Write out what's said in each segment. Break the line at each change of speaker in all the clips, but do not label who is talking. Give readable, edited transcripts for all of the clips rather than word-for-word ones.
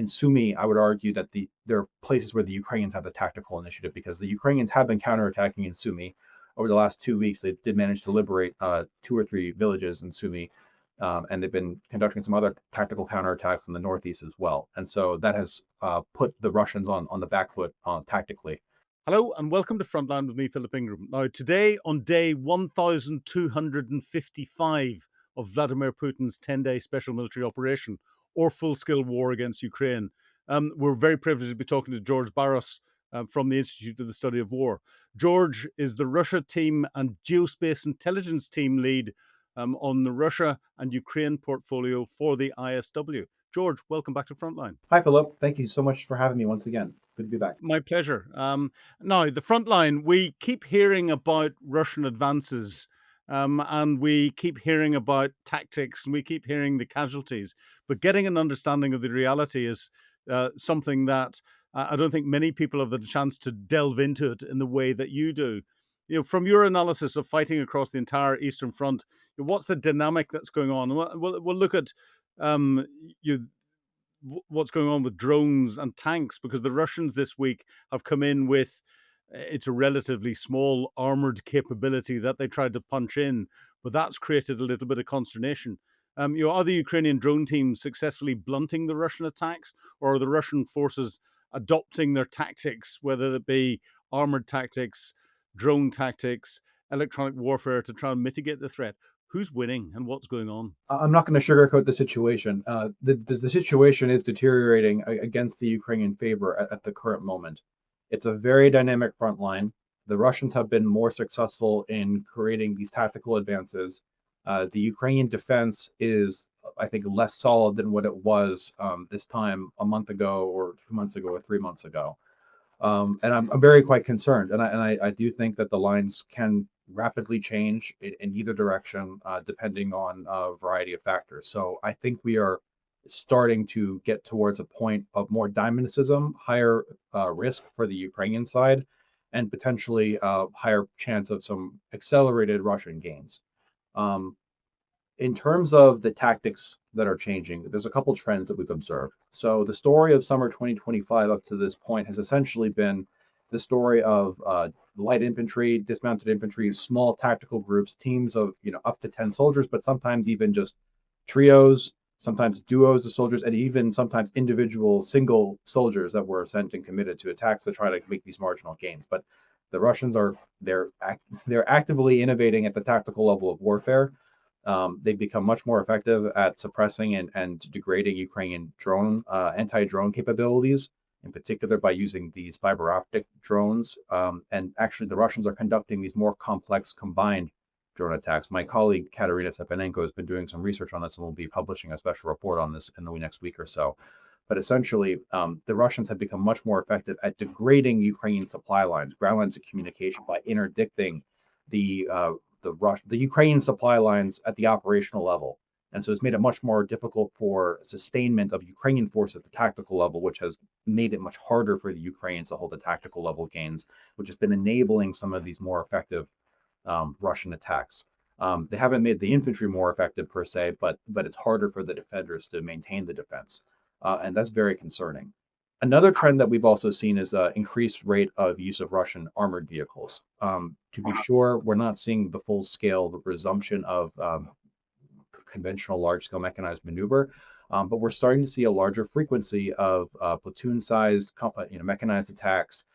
in Sumy, I would argue that there are places where the Ukrainians have the tactical initiative, because the Ukrainians have been counterattacking in Sumy over the last 2 weeks. They did manage to liberate 2 or 3 villages in Sumy, and they've been conducting some other tactical counterattacks in the northeast as well. And so that has put the Russians on the back foot tactically.
Hello and welcome to Frontline with me, Philip Ingram. Now, today on day 1255 of Vladimir Putin's 10-day special military operation or full-scale war against Ukraine, we're very privileged to be talking to George Barros from the Institute of the Study of War. George is the Russia team and geospace intelligence team lead on the Russia and Ukraine portfolio for the ISW. George, welcome back to Frontline.
Hi, Philip. Thank you so much for having me once again. Good to be back.
My pleasure. Now, the front line, we keep hearing about Russian advances and we keep hearing about tactics and we keep hearing the casualties. But getting an understanding of the reality is something that I don't think many people have the chance to delve into it in the way that you do. You know, from your analysis of fighting across the entire Eastern Front, what's the dynamic that's going on? We'll look at what's going on with drones and tanks, because the Russians this week have come in with it's a relatively small armored capability that they tried to punch in, but that's created a little bit of consternation. Are the Ukrainian drone teams successfully blunting the Russian attacks, or are the Russian forces adopting their tactics, whether it be armored tactics, drone tactics, electronic warfare, to try and mitigate the threat? Who's winning and what's going on?
I'm not going to sugarcoat the situation. The situation is deteriorating against the Ukrainian favor at the current moment. It's a very dynamic front line. The Russians have been more successful in creating these tactical advances. The Ukrainian defense is, I think, less solid than what it was this time a month ago or 2 months ago or 3 months ago. And I'm very quite concerned. And I do think that the lines can rapidly change in either direction, depending on a variety of factors. So I think we are starting to get towards a point of more dynamicism, higher risk for the Ukrainian side, and potentially higher chance of some accelerated Russian gains. In terms of the tactics that are changing, there's a couple trends that we've observed. So the story of summer 2025 up to this point has essentially been the story of light infantry, dismounted infantry, small tactical groups, teams of up to 10 soldiers, but sometimes even just trios, sometimes duos of soldiers, and even sometimes individual single soldiers that were sent and committed to attacks to try to make these marginal gains. But the Russians they're actively innovating at the tactical level of warfare. They've become much more effective at suppressing and degrading Ukrainian anti-drone capabilities, in particular by using these fiber optic drones. And actually, the Russians are conducting these more complex combined drone attacks. My colleague Katerina Stepanenko has been doing some research on this and will be publishing a special report on this in the next week or so. But essentially, the Russians have become much more effective at degrading Ukrainian supply lines, ground lines of communication, by interdicting the Ukrainian supply lines at the operational level. And so it's made it much more difficult for sustainment of Ukrainian force at the tactical level, which has made it much harder for the Ukrainians to hold the tactical level gains, which has been enabling some of these more effective Russian attacks. They haven't made the infantry more effective per se, but it's harder for the defenders to maintain the defense. And that's very concerning. Another trend that we've also seen is an increased rate of use of Russian armored vehicles. To be sure, we're not seeing the full scale resumption of conventional large-scale mechanized maneuver, but we're starting to see a larger frequency of platoon-sized mechanized attacks.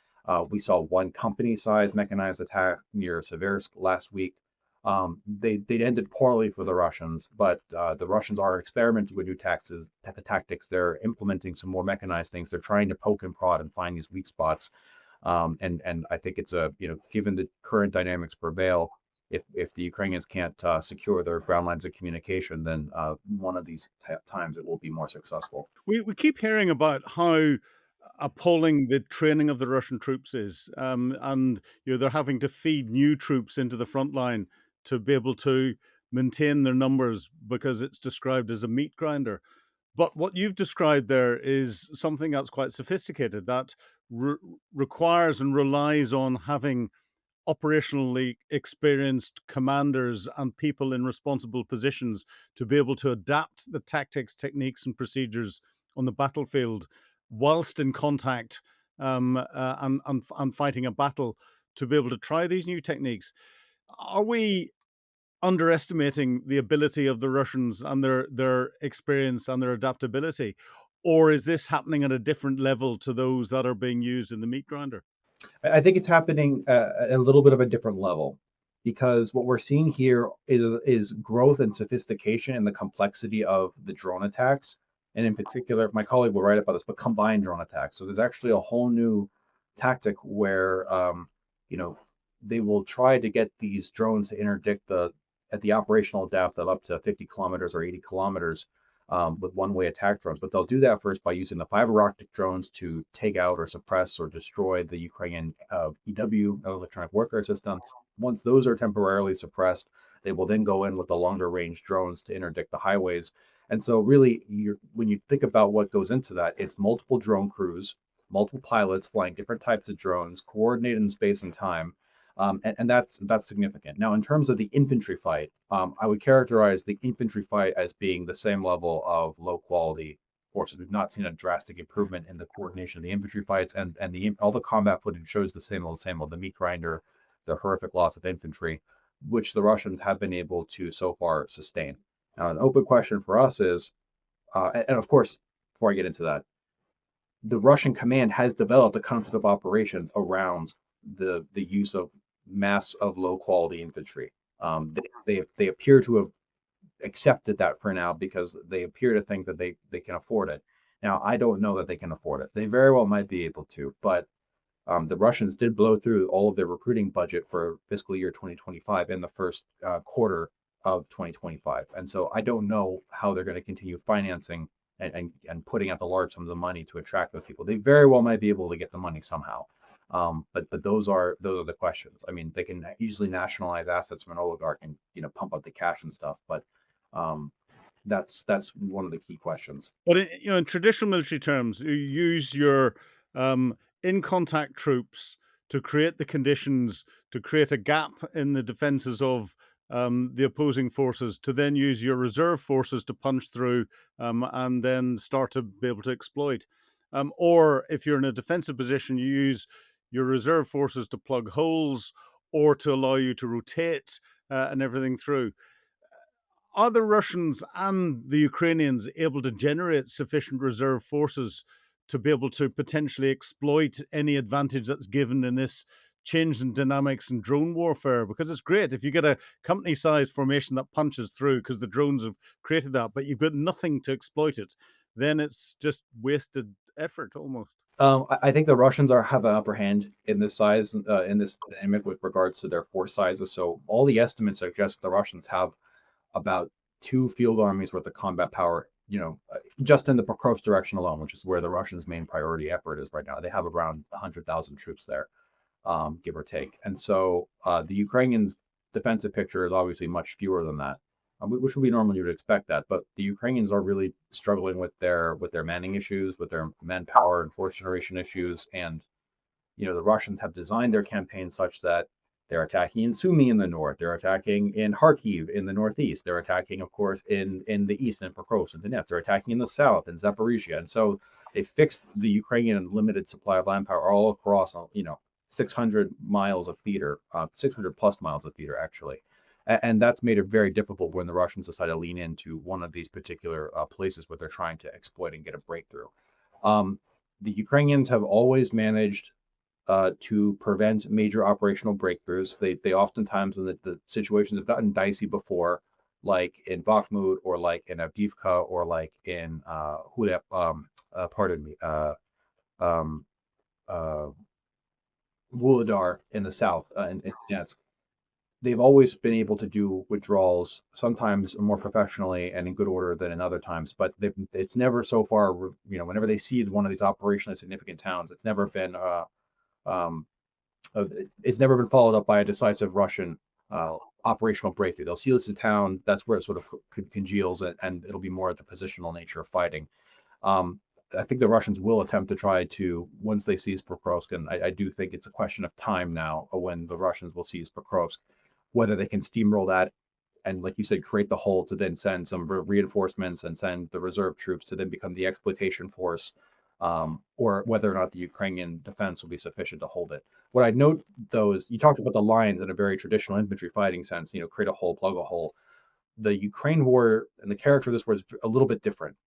We saw one company-sized mechanized attack near Seversk last week. They ended poorly for the Russians, but the Russians are experimenting with new tactics. They're implementing some more mechanized things. They're trying to poke and prod and find these weak spots. And I think it's given the current dynamics prevail, if the Ukrainians can't secure their ground lines of communication, then one of these times it will be more successful.
We keep hearing about how appalling the training of the Russian troops is, and they're having to feed new troops into the front line to be able to maintain their numbers, because it's described as a meat grinder. But what you've described there is something that's quite sophisticated, that requires and relies on having operationally experienced commanders and people in responsible positions to be able to adapt the tactics, techniques, and procedures on the battlefield whilst in contact, and fighting a battle, to be able to try these new techniques. Are we underestimating the ability of the Russians and their experience and their adaptability, or is this happening at a different level to those that are being used in the meat grinder?
I think it's happening at a little bit of a different level, because what we're seeing here is growth and sophistication and the complexity of the drone attacks. And in particular, my colleague will write about this, but combined drone attacks. So there's actually a whole new tactic where, you know, they will try to get these drones to interdict at the operational depth of up to 50 kilometers or 80 kilometers, with one-way attack drones. But they'll do that first by using the fiber optic drones to take out or suppress or destroy the Ukrainian EW, electronic warfare systems. Once those are temporarily suppressed, they will then go in with the longer range drones to interdict the highways. And so really, when you think about what goes into that, it's multiple drone crews, multiple pilots flying different types of drones, coordinated in space and time. And that's significant. Now, in terms of the infantry fight, I would characterize the infantry fight as being the same level of low quality forces. We've not seen a drastic improvement in the coordination of the infantry fights, and all the combat footage shows the same old, the meat grinder, the horrific loss of infantry, which the Russians have been able to so far sustain. Now, an open question for us is, and of course, before I get into that, the Russian command has developed a concept of operations around the use of mass of low quality infantry. They appear to have accepted that for now, because they appear to think that they can afford it. Now, I don't know that they can afford it. They very well might be able to, but the Russians did blow through all of their recruiting budget for fiscal year 2025 in the first quarter of 2025. And so I don't know how they're going to continue financing and putting out the large sums of money to attract those people. They very well might be able to get the money somehow. But those are the questions. I mean, they can easily nationalize assets from an oligarch and pump out the cash and stuff. But that's one of the key questions.
But in traditional military terms, you use your in contact troops to create the conditions, to create a gap in the defenses of the opposing forces, to then use your reserve forces to punch through, and then start to be able to exploit. Or if you're in a defensive position, you use your reserve forces to plug holes or to allow you to rotate and everything through. Are the Russians and the Ukrainians able to generate sufficient reserve forces to be able to potentially exploit any advantage that's given in this change in dynamics and drone warfare? Because it's great if you get a company-sized formation that punches through because the drones have created that, but you've got nothing to exploit it, then it's just wasted effort almost.
I think the Russians have an upper hand in this size, in this dynamic with regards to their force sizes. So all the estimates suggest the Russians have about 2 field armies worth of combat power, just in the Pokrovsk direction alone, which is where the Russians' main priority effort is right now. They have around 100,000 troops there, give or take. And so the Ukrainian defensive picture is obviously much fewer than that, which would be normal. You would expect that. But the Ukrainians are really struggling with their manning issues, with their manpower and force generation issues. And, the Russians have designed their campaign such that they're attacking in Sumy in the north. They're attacking in Kharkiv in the northeast. They're attacking, of course, in the east in Pokrovsk and Donetsk. They're attacking in the south in Zaporizhia. And so they fixed the Ukrainian limited supply of land power all across, 600 miles of theater, 600 plus miles of theater, actually. And that's made it very difficult when the Russians decide to lean into one of these particular places where they're trying to exploit and get a breakthrough. The Ukrainians have always managed to prevent major operational breakthroughs. They oftentimes, when the situations have gotten dicey before, like in Bakhmut or like in Avdiivka or like in Wuhledar in the south, in Donetsk, they've always been able to do withdrawals, sometimes more professionally and in good order than in other times. But it's never so far, whenever they see one of these operationally significant towns, it's never been followed up by a decisive Russian operational breakthrough. They'll seal the town. That's where it sort of congeals, and it'll be more the positional nature of fighting. I think the Russians will attempt to try to, once they seize Pokrovsk, and I do think it's a question of time now when the Russians will seize Pokrovsk, whether they can steamroll that and like you said, create the hole to then send some reinforcements and send the reserve troops to then become the exploitation force, or whether or not the Ukrainian defense will be sufficient to hold it. What I'd note, though, is you talked about the lines in a very traditional infantry fighting sense, create a hole, plug a hole. The Ukraine war and the character of this war is a little bit different.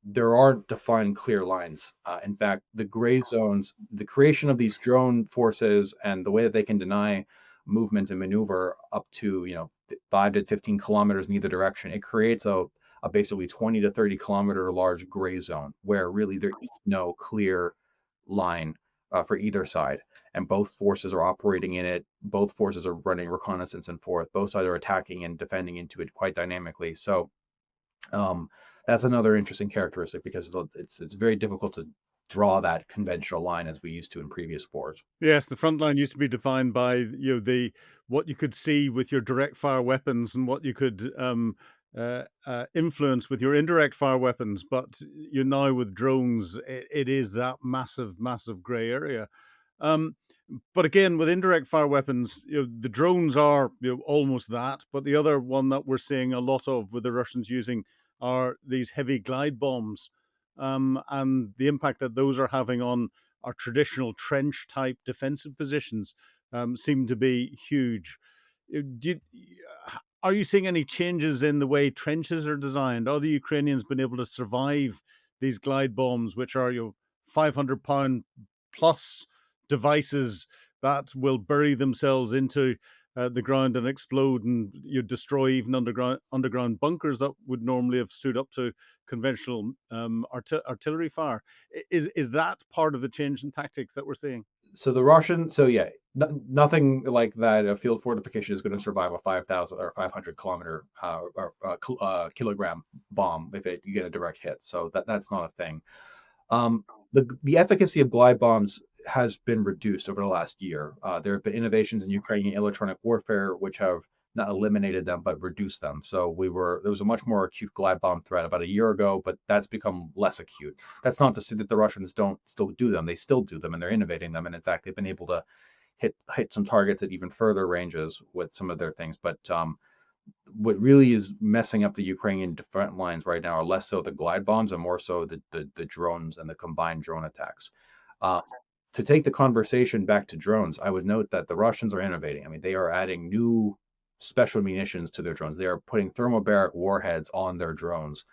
There aren't defined clear lines. In fact, the gray zones, the creation of these drone forces and the way that they can deny movement and maneuver up to 5 to 15 kilometers in either direction, it creates a basically 20 to 30 kilometer large gray zone where really there is no clear line for either side, and both forces are operating in it. Both forces are running reconnaissance and forth. Both sides are attacking and defending into it quite dynamically. So um, that's another interesting characteristic, because it's very difficult to draw that conventional line as we used to in previous wars.
Yes, the front line used to be defined by the what you could see with your direct fire weapons and what you could influence with your indirect fire weapons. But now with drones, it is that massive grey area. Um, but again, with indirect fire weapons, the drones are almost that. But the other one that we're seeing a lot of with the Russians using are these heavy glide bombs, and the impact that those are having on our traditional trench type defensive positions seem to be huge. Are you seeing any changes in the way trenches are designed? Are the Ukrainians been able to survive these glide bombs, which are 500-pound plus devices that will bury themselves into the ground and explode, and destroy even underground bunkers that would normally have stood up to conventional artillery fire? Is that part of the change in tactics that we're seeing?
So yeah, nothing like that. A field fortification is going to survive a 5,000 or 500 kilometer kilogram bomb if you get a direct hit. So that's not a thing. The efficacy of glide bombs has been reduced over the last year. There have been innovations in Ukrainian electronic warfare which have not eliminated them but reduced them. So there was a much more acute glide bomb threat about a year ago, but that's become less acute. That's not to say that the Russians don't still do them. They still do them, and they're innovating them. And in fact, they've been able to hit some targets at even further ranges with some of their things. But what really is messing up the Ukrainian front lines right now are less so the glide bombs and more so the drones and the combined drone attacks. Uh, to take the conversation back to drones, I would note that the Russians are innovating. I mean, they are adding new special munitions to their drones. They are putting thermobaric warheads on their drones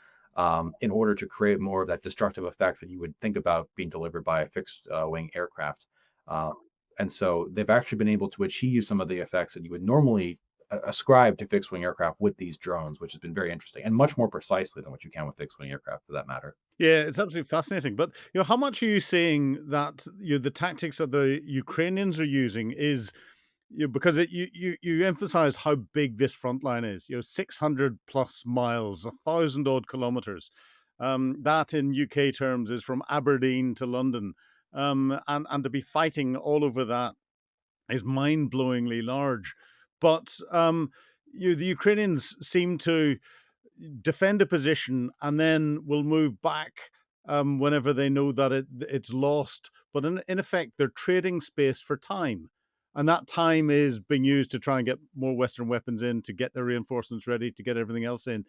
in order to create more of that destructive effect that you would think about being delivered by a fixed wing aircraft. Uh, and so they've actually been able to achieve some of the effects that you would normally ascribe to fixed wing aircraft with these drones, which has been very interesting and much more precisely than what you can with fixed wing aircraft, for that matter.
Yeah, it's absolutely fascinating. But how much are you seeing that the tactics that the Ukrainians are using is because you emphasize how big this front line is. 600 plus miles, 1,000 odd kilometers. That in UK terms is from Aberdeen to London, and to be fighting all over that is mind-blowingly large. But the Ukrainians seem to defend a position and then will move back whenever they know that it's lost. But in effect, they're trading space for time. And that time is being used to try and get more Western weapons in, to get their reinforcements ready, to get everything else in.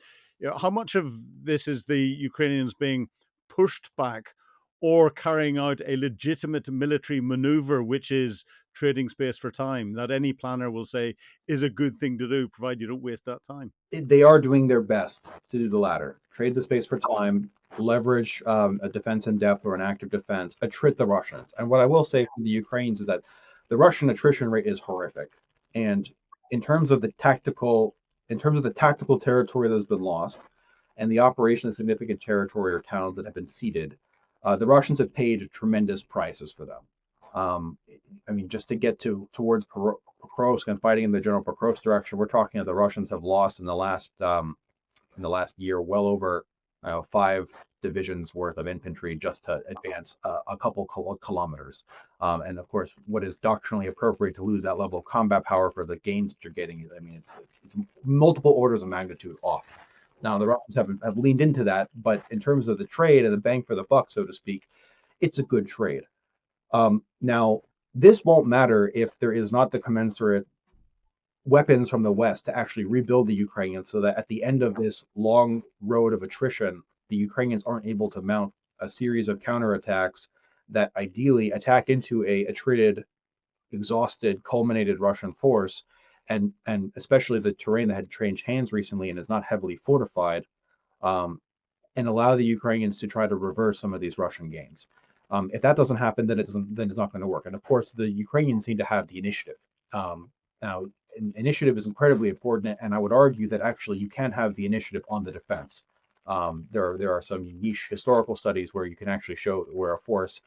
How much of this is the Ukrainians being pushed back or carrying out a legitimate military maneuver, which is trading space for time, that any planner will say is a good thing to do, provided you don't waste that time?
They are doing their best to do the latter. Trade the space for time, leverage a defense in depth or an active defense, attrit the Russians. And what I will say for the Ukrainians is that the Russian attrition rate is horrific. And in terms of the tactical territory that has been lost and the operation of significant territory or towns that have been ceded, the Russians have paid tremendous prices for them. I mean, just to get towards Pokrovsk and fighting in the general Pokrovsk direction, we're talking that the Russians have lost in the last year well over 5 divisions worth of infantry just to advance a couple kilometers. And of course, what is doctrinally appropriate to lose that level of combat power for the gains that you're getting? I mean, it's multiple orders of magnitude off. Now, the Russians have leaned into that, but in terms of the trade and the bang for the buck, so to speak, it's a good trade. Now, this won't matter if there is not the commensurate weapons from the West to actually rebuild the Ukrainians, so that at the end of this long road of attrition, the Ukrainians aren't able to mount a series of counterattacks that ideally attack into a attrited, exhausted, culminated Russian force, and especially the terrain that had changed hands recently and is not heavily fortified, um, and allow the Ukrainians to try to reverse some of these Russian gains. If that doesn't happen, then it's not going to work. And of course, the Ukrainians need to have the initiative. Now, initiative is incredibly important, and I would argue that actually you can have the initiative on the defense. There are some niche historical studies where you can actually show where a force,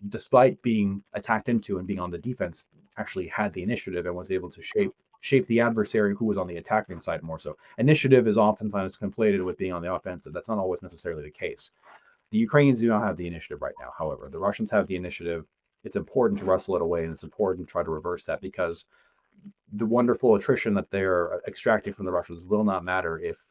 despite being attacked into and being on the defense, actually had the initiative and was able to shape the adversary who was on the attacking side more so. Initiative is oftentimes conflated with being on the offensive. That's not always necessarily the case. The Ukrainians do not have the initiative right now. However, the Russians have the initiative. It's important to wrestle it away, and it's important to try to reverse that, because the wonderful attrition that they're extracting from the Russians will not matter if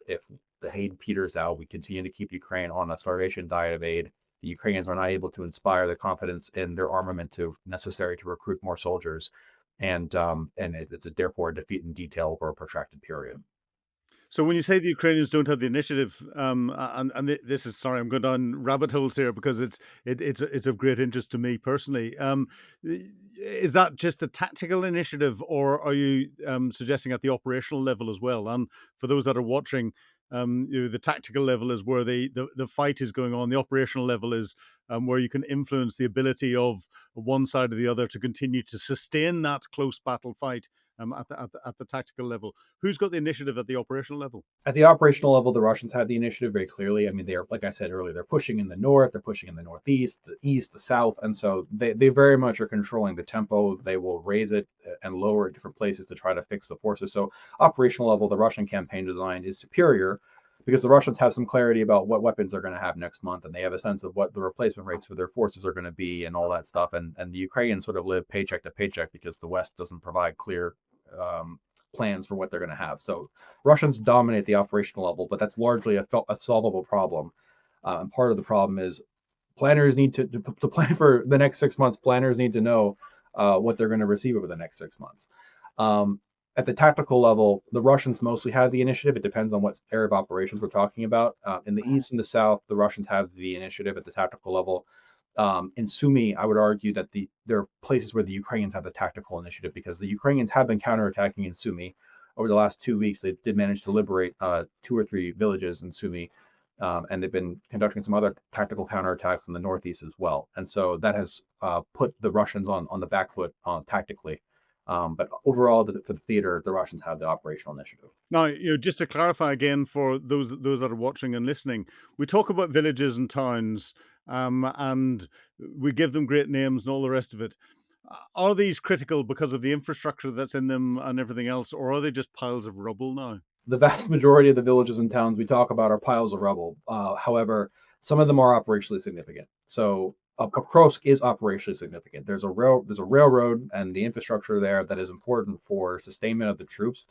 the aid peters out. We continue to keep Ukraine on a starvation diet of aid. The Ukrainians are not able to inspire the confidence in their armament necessary to recruit more soldiers, and it's therefore a defeat in detail over a protracted period.
So when you say the Ukrainians don't have the initiative, this is, sorry, I'm going down rabbit holes here because it's of great interest to me personally. Is that just the tactical initiative, or are you suggesting at the operational level as well? And for those that are watching, the tactical level is where the fight is going on. The operational level is where you can influence the ability of one side or the other to continue to sustain that close battle fight at the tactical level. Who's got the initiative at the operational level?
At the operational level, the Russians have the initiative very clearly. I mean, they are, like I said earlier, they're pushing in the north, they're pushing in the northeast, the east, the south, and so they very much are controlling the tempo. They will raise it and lower it different places to try to fix the forces. So, operational level, the Russian campaign design is superior, because the Russians have some clarity about what weapons they're going to have next month, and they have a sense of what the replacement rates for their forces are going to be and all that stuff. And the Ukrainians sort of live paycheck to paycheck because the West doesn't provide clear plans for what they're going to have. So Russians dominate the operational level, but that's largely a solvable problem. And part of the problem is planners need to plan for the next 6 months. Planners need to know what they're going to receive over the next 6 months. At the tactical level, the Russians mostly have the initiative. It depends on what area of operations we're talking about. In the east and the south, the Russians have the initiative at the tactical level. In Sumy, I would argue that there are places where the Ukrainians have the tactical initiative, because the Ukrainians have been counterattacking in Sumy. Over the last 2 weeks, they did manage to liberate 2 or 3 villages in Sumy, and they've been conducting some other tactical counterattacks in the northeast as well. And so that has put the Russians on the back foot tactically. But overall, for the theater, the Russians have the operational initiative.
Now, just to clarify again for those that are watching and listening, we talk about villages and towns, and we give them great names and all the rest of it. Are these critical because of the infrastructure that's in them and everything else, or are they just piles of rubble now?
The vast majority of the villages and towns we talk about are piles of rubble. However, some of them are operationally significant. So Pokrovsk is operationally significant. There's a railroad and the infrastructure there that is important for sustainment of the troops,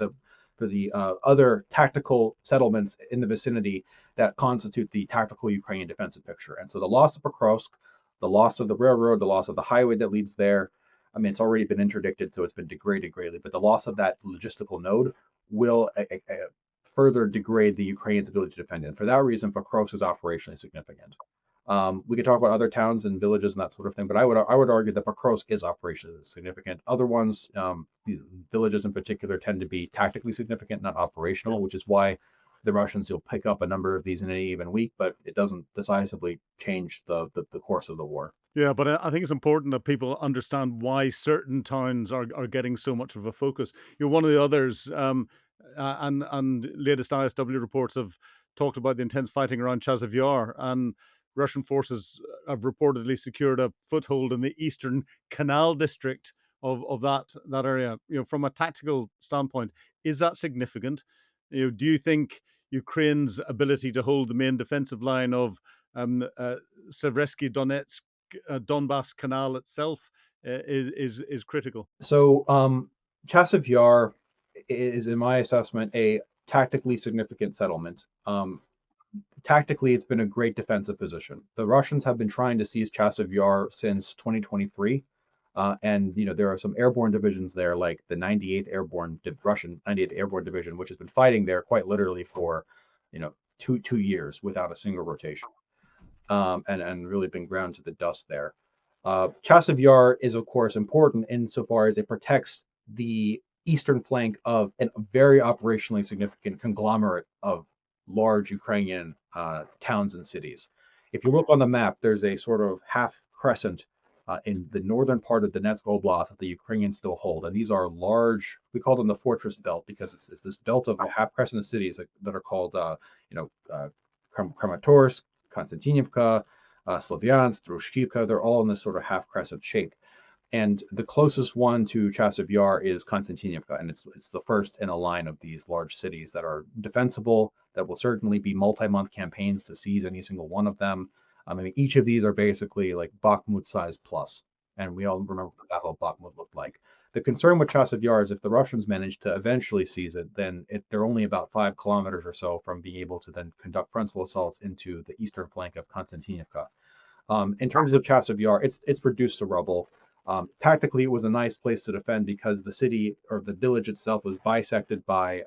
for the other tactical settlements in the vicinity that constitute the tactical Ukrainian defensive picture. And so the loss of Pokrovsk, the loss of the railroad, the loss of the highway that leads there, I mean, it's already been interdicted, so it's been degraded greatly. But the loss of that logistical node will further degrade the Ukrainians' ability to defend it. And for that reason, Pokrovsk is operationally significant. We could talk about other towns and villages and that sort of thing, but I would argue that Barros is operationally significant. Other ones, villages in particular, tend to be tactically significant, not operational, which is why the Russians will pick up a number of these in any given week, but it doesn't decisively change the course of the war.
Yeah, but I think it's important that people understand why certain towns are getting so much of a focus. One of the others, and latest ISW reports have talked about the intense fighting around Chasiv Yar, and Russian forces have reportedly secured a foothold in the eastern canal district of that area. From a tactical standpoint, is that significant? Do you think Ukraine's ability to hold the main defensive line of Seversky Donetsk, Donbass Canal itself is critical?
So Chasiv Yar is, in my assessment, a tactically significant settlement. Tactically, it's been a great defensive position. The Russians have been trying to seize Chasiv Yar since 2023. And there are some airborne divisions there, like the 98th Russian 98th Airborne Division, which has been fighting there quite literally for, two years without a single rotation, and really been ground to the dust there. Chasiv Yar is, of course, important insofar as it protects the eastern flank of a very operationally significant conglomerate of large Ukrainian towns and cities. If you look on the map, there's a sort of half crescent in the northern part of Donetsk Oblast that the Ukrainians still hold. And these are large, we call them the fortress belt because it's this belt of half crescent of cities that are called, Kramatorsk, Konstantinivka, Slavyansk, Droshkivka. They're all in this sort of half crescent shape. And the closest one to Chasiv Yar is Konstantinivka, and it's the first in a line of these large cities that are defensible, that will certainly be multi-month campaigns to seize any single one of them. I mean, each of these are basically like Bakhmut size plus, and we all remember what the Battle of Bakhmut looked like. The concern with Chasiv Yar is if the Russians manage to eventually seize it, then they're only about 5 kilometers or so from being able to then conduct frontal assaults into the eastern flank of Konstantinivka. In terms of Chasiv Yar, it's reduced to rubble. Tactically, it was a nice place to defend because the city or the village itself was bisected by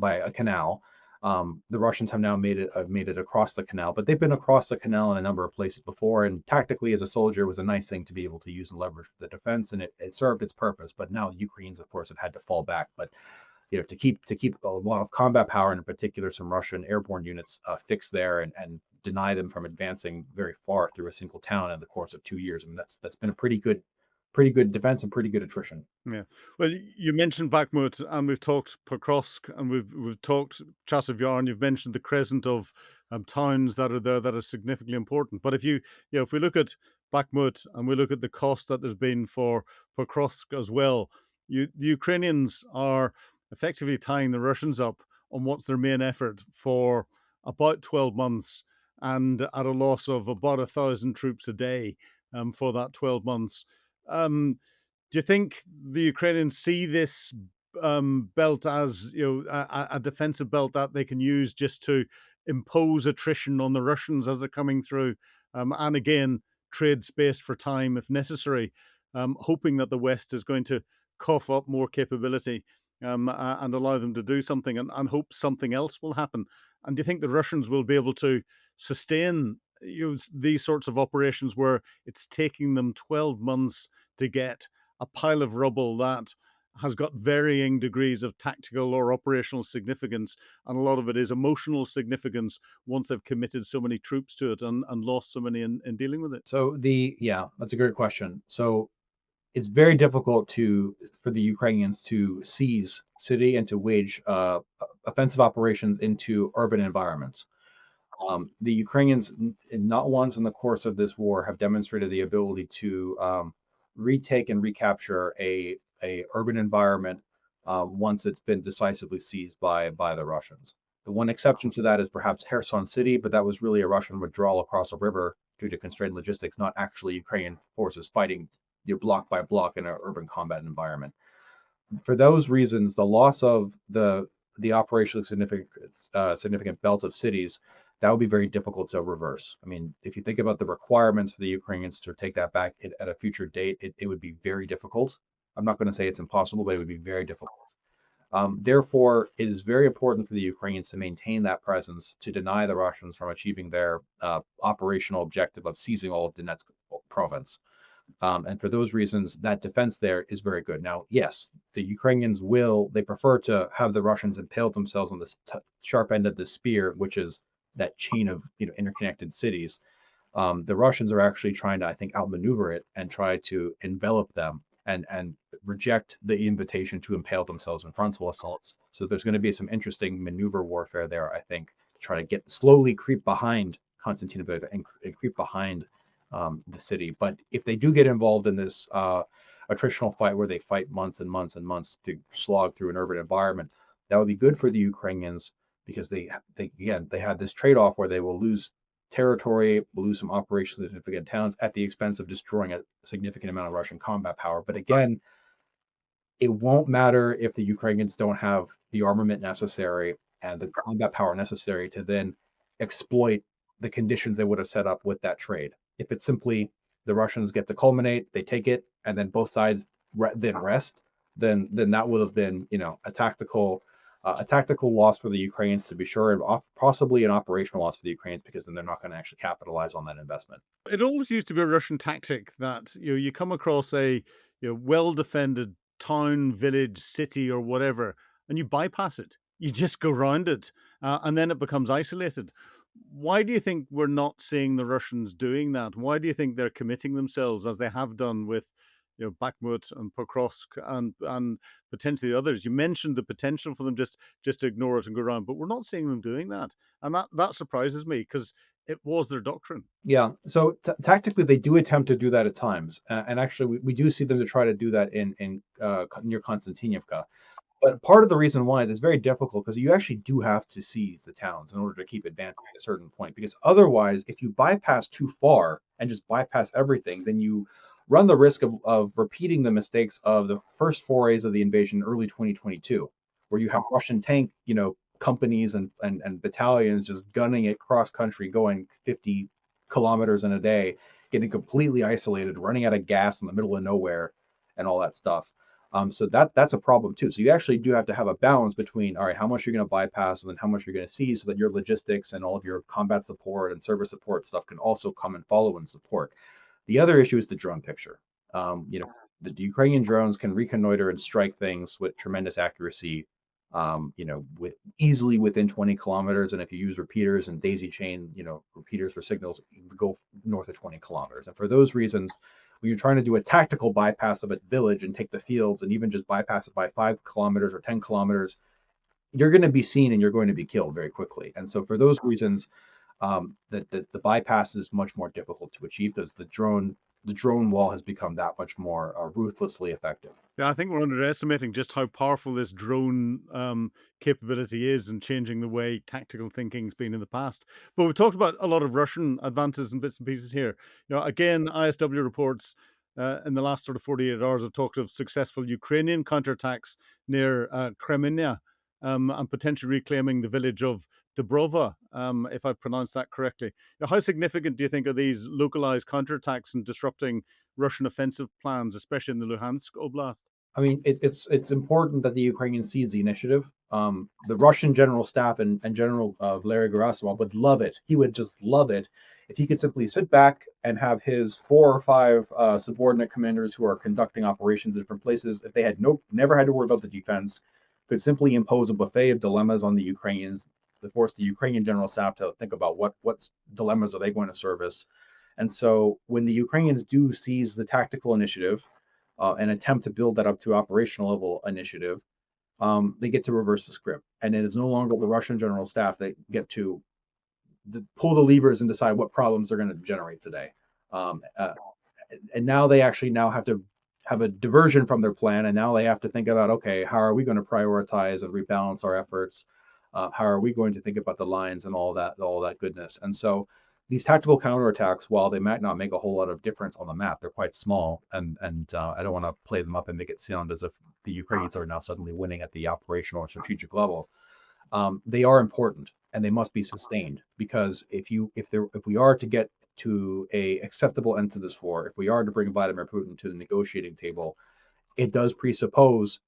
a canal. The Russians have now made it across the canal, but they've been across the canal in a number of places before. And tactically, as a soldier, it was a nice thing to be able to use and leverage for the defense, and it served its purpose. But now the Ukrainians, of course, have had to fall back. But to keep a lot of combat power, and in particular some Russian airborne units fixed there and deny them from advancing very far through a single town in the course of 2 years. I mean, that's been a pretty good defense and pretty good attrition.
Yeah. Well, you mentioned Bakhmut, and we've talked Pokrovsk, and we've talked Chasiv Yar, and you've mentioned the crescent of towns that are there that are significantly important. But if we look at Bakhmut and we look at the cost that there's been for Pokrovsk as well, the Ukrainians are effectively tying the Russians up on what's their main effort for about 12 months, and at a loss of about 1,000 troops a day for that 12 months. Do you think the Ukrainians see this belt as a defensive belt that they can use just to impose attrition on the Russians as they're coming through, and again trade space for time if necessary, hoping that the West is going to cough up more capability and allow them to do something, and hope something else will happen? And do you think the Russians will be able to sustain these sorts of operations where it's taking them 12 months to get a pile of rubble that has got varying degrees of tactical or operational significance, and a lot of it is emotional significance once they've committed so many troops to it and lost so many in dealing with it?
So that's a great question. So it's very difficult for the Ukrainians to seize city and to wage offensive operations into urban environments. The Ukrainians, not once in the course of this war, have demonstrated the ability to retake and recapture a urban environment once it's been decisively seized by the Russians. The one exception to that is perhaps Kherson City, but that was really a Russian withdrawal across a river due to constrained logistics, not actually Ukrainian forces fighting block by block in an urban combat environment. For those reasons, the loss of the operationally significant belt of cities, that would be very difficult to reverse. I mean, if you think about the requirements for the Ukrainians to take that back at a future date, it would be very difficult. I'm not going to say it's impossible, but it would be very difficult. Therefore, it is very important for the Ukrainians to maintain that presence to deny the Russians from achieving their operational objective of seizing all of Donetsk province. And for those reasons, that defense there is very good. Now, yes, the Ukrainians they prefer to have the Russians impale themselves on the sharp end of the spear, which is that chain of interconnected cities. The Russians are actually trying to, I think, outmaneuver it and try to envelop them and reject the invitation to impale themselves in frontal assaults. So there's going to be some interesting maneuver warfare there, I think, to try to slowly creep behind Konstantinivka and creep behind the city. But if they do get involved in this attritional fight where they fight months and months and months to slog through an urban environment, that would be good for the Ukrainians because they had this trade-off where they will lose territory, will lose some operationally significant towns at the expense of destroying a significant amount of Russian combat power. But again, it won't matter if the Ukrainians don't have the armament necessary and the combat power necessary to then exploit the conditions they would have set up with that trade. If it's simply the Russians get to culminate, they take it, and then both sides then rest, then that would have been, a tactical loss for the Ukrainians to be sure, and possibly an operational loss for the Ukrainians because then they're not going to actually capitalize on that investment.
It always used to be a Russian tactic that you come across a well defended town, village, city, or whatever, and you bypass it. You just go round it, and then it becomes isolated. Why do you think we're not seeing the Russians doing that? Why do you think they're committing themselves as they have done with Bakhmut and Pokrovsk and potentially others? You mentioned the potential for them just to ignore it and go around, but we're not seeing them doing that, and that surprises me because it was their doctrine.
Yeah. So tactically, they do attempt to do that at times, and actually, we do see them to try to do that in near Konstantinivka. But part of the reason why is it's very difficult because you actually do have to seize the towns in order to keep advancing at a certain point. Because otherwise, if you bypass too far and just bypass everything, then you run the risk of repeating the mistakes of the first forays of the invasion in early 2022, where you have Russian tank, companies and battalions just gunning it cross country, going 50 kilometers in a day, getting completely isolated, running out of gas in the middle of nowhere, and all that stuff. So that's a problem too. So you actually do have to have a balance between, all right, how much you're going to bypass and then how much you're going to seize, so that your logistics and all of your combat support and service support stuff can also come and follow and support. The other issue is the drone picture. The Ukrainian drones can reconnoiter and strike things with tremendous accuracy, with easily within 20 kilometers. And if you use repeaters and daisy chain, repeaters for signals, you can go north of 20 kilometers. And for those reasons, when you're trying to do a tactical bypass of a village and take the fields and even just bypass it by 5 kilometers or 10 kilometers, you're going to be seen and you're going to be killed very quickly. And so for those reasons, the bypass is much more difficult to achieve because the drone wall has become that much more ruthlessly effective.
Yeah, I think we're underestimating just how powerful this drone capability is and changing the way tactical thinking's been in the past. But we've talked about a lot of Russian advances and bits and pieces here. Again, ISW reports in the last sort of 48 hours have talked of successful Ukrainian counterattacks near Crimea, and potentially reclaiming the village of Dobrova, if I pronounced that correctly. How significant do you think are these localized counterattacks and disrupting Russian offensive plans, especially in the Luhansk Oblast?
I mean, it's important that the Ukrainians seize the initiative. The Russian general staff and General Valery Gerasimov would love it. He would just love it if he could simply sit back and have his 4 or 5 subordinate commanders who are conducting operations in different places. If they had never had to worry about the defense, could simply impose a buffet of dilemmas on the Ukrainians to force the Ukrainian general staff to think about what dilemmas are they going to service. And so when the Ukrainians do seize the tactical initiative and attempt to build that up to operational level initiative, they get to reverse the script. And it is no longer the Russian general staff that get to pull the levers and decide what problems they're going to generate today. Um, uh, and now they actually now have to have a diversion from their plan, and now they have to think about, okay, how are we going to prioritize and rebalance our efforts? How are we going to think about the lines and all that goodness? And so these tactical counterattacks, while they might not make a whole lot of difference on the map, they're quite small, and I don't want to play them up and make it sound as if the Ukrainians are now suddenly winning at the operational or strategic level. They are important and they must be sustained, because if we are to get to a acceptable end to this war, if we are to bring Vladimir Putin to the negotiating table, it does presuppose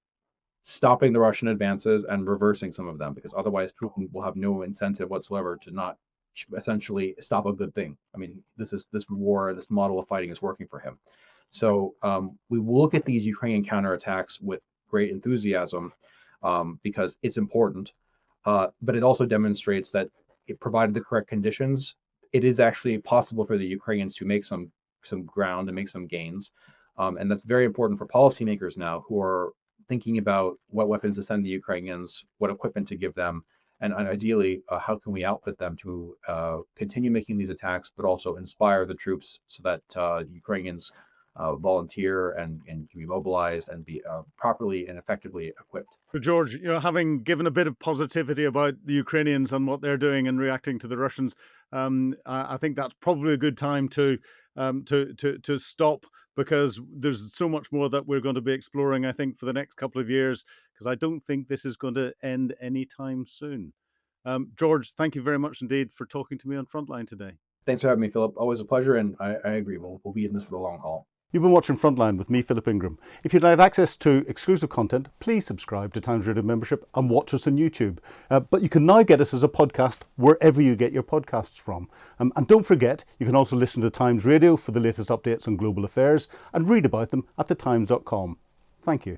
stopping the Russian advances and reversing some of them, because otherwise Putin will have no incentive whatsoever to not essentially stop a good thing. I mean, this war, this model of fighting is working for him. So we will look at these Ukrainian counterattacks with great enthusiasm, because it's important, but it also demonstrates that, it provided the correct conditions, it is actually possible for the Ukrainians to make some ground and make some gains, and that's very important for policymakers now who are thinking about what weapons to send the Ukrainians, what equipment to give them, and ideally, how can we outfit them to continue making these attacks, but also inspire the troops so that Ukrainians volunteer and can be mobilized and be properly and effectively equipped.
So, George, having given a bit of positivity about the Ukrainians and what they're doing and reacting to the Russians, I think that's probably a good time to stop, because there's so much more that we're going to be exploring, I think, for the next couple of years, because I don't think this is going to end anytime soon. George, thank you very much indeed for talking to me on Frontline today.
Thanks for having me, Philip. Always a pleasure, and I agree. We'll be in this for the long haul.
You've been watching Frontline with me, Philip Ingram. If you'd like access to exclusive content, please subscribe to Times Radio membership and watch us on YouTube. But you can now get us as a podcast wherever you get your podcasts from. And don't forget, you can also listen to Times Radio for the latest updates on global affairs and read about them at thetimes.com. Thank you.